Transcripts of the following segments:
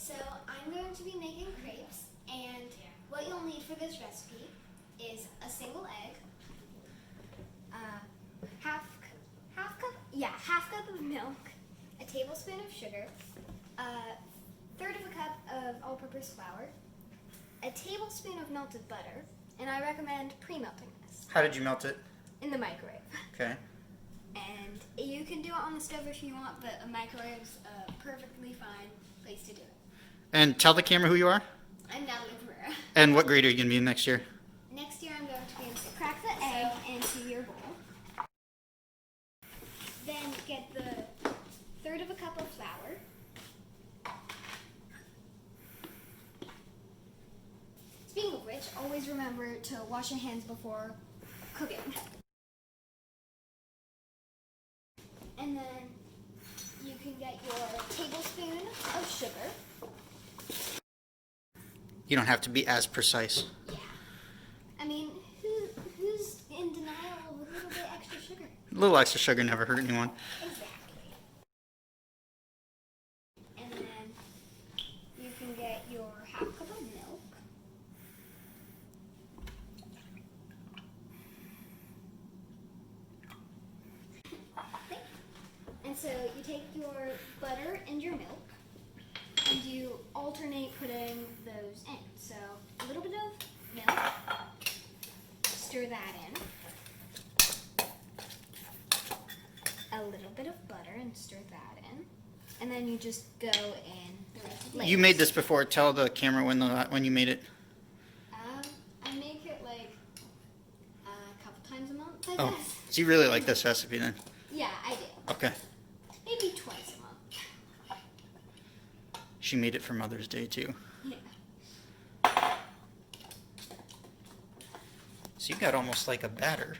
So I'm going to be making crepes, and what you'll need for this recipe is a single egg, half cup of milk, a tablespoon of sugar, a third of a cup of all-purpose flour, a tablespoon of melted butter, and I recommend pre-melting this. How did you melt it? In the microwave. Okay. And you can do it on the stove if you want, but a microwave's a perfectly fine place to do it. And tell the camera who you are. I'm Natalie Perera. And what grade are you going to be in next year? Next year I'm going to be able to crack the egg into your bowl. Then get the third of a cup of flour. Speaking of which, always remember to wash your hands before cooking. And then you can get your tablespoon of sugar. You don't have to be as precise. Yeah. I mean, who's in denial of a little bit extra sugar? A little extra sugar never hurt anyone. Exactly. And then you can get your half cup of milk. And so you take your butter and your milk, and you alternate putting those in. So a little bit of milk, stir that in. A little bit of butter and stir that in. And then you just go in the rest of the You made this before. Tell the camera when you made it. I make it like a couple times a month, I Oh, guess. so you really like this recipe then? Yeah, I do. Okay. Maybe twice a month. She made it for Mother's Day too. Yeah. So you got almost like a batter.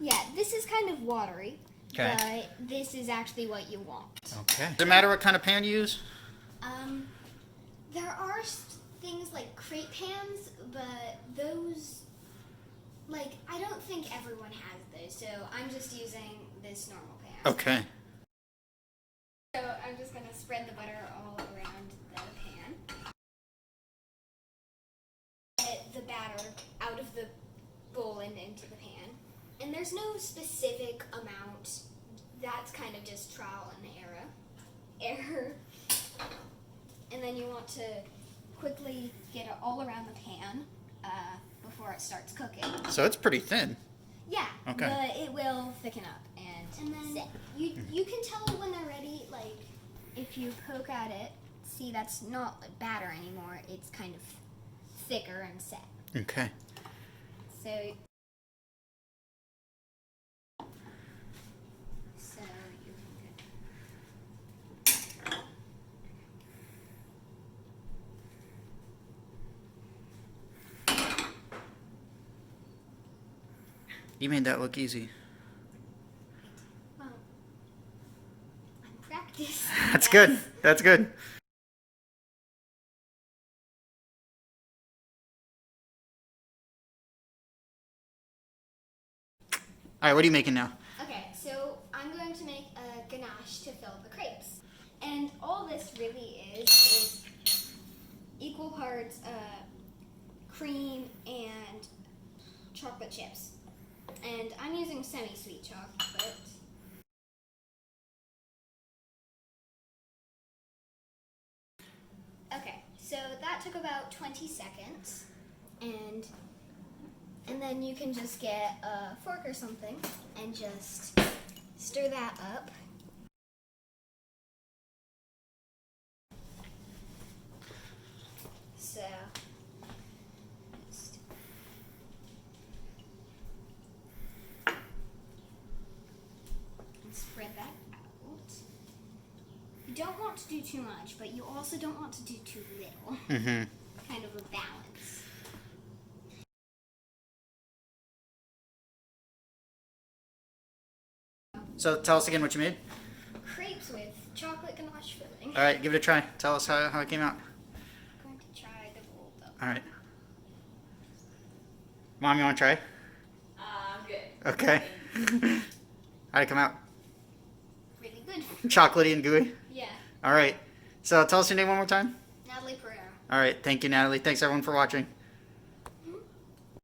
Yeah, this is kind of watery. Okay. But this is actually what you want. Okay. Does it matter what kind of pan you use? There are things like crepe pans, but those, like, I don't think everyone has those, so I'm just using this normal pan. Okay. So I'm just going to spread the butter all around the pan. Get the batter out of the bowl and into the pan. And there's no specific amount. That's kind of just trial and error. And then you want to quickly get it all around the pan before it starts cooking. So it's pretty thin. Yeah, Okay. but it will thicken up. And then you can tell when they're ready, like, if you poke at it, see that's not like batter anymore. It's kind of thicker and set. Okay. So you're good. You made that look easy. Well, I'm practiced. That's good. That's good. All right, what are you making now? Okay, so I'm going to make a ganache to fill the crepes. And all this really is equal parts cream and chocolate chips. And I'm using semi-sweet chocolate. Okay, so that took about 20 seconds. And then you can just get a fork or something and just stir that up. So, and spread that out. You don't want to do too much, but you also don't want to do too little. Mm-hmm. Kind of a balance. So tell us again what you made. Crepes with chocolate ganache filling. All right, give it a try. Tell us how it came out. I'm going to try the rolled up. All right. Mom, you want to try? I'm good. Okay. How'd it come out? Really good. Chocolatey and gooey? Yeah. All right. So tell us your name one more time. Natalie Perera. All right. Thank you, Natalie. Thanks, everyone, for watching.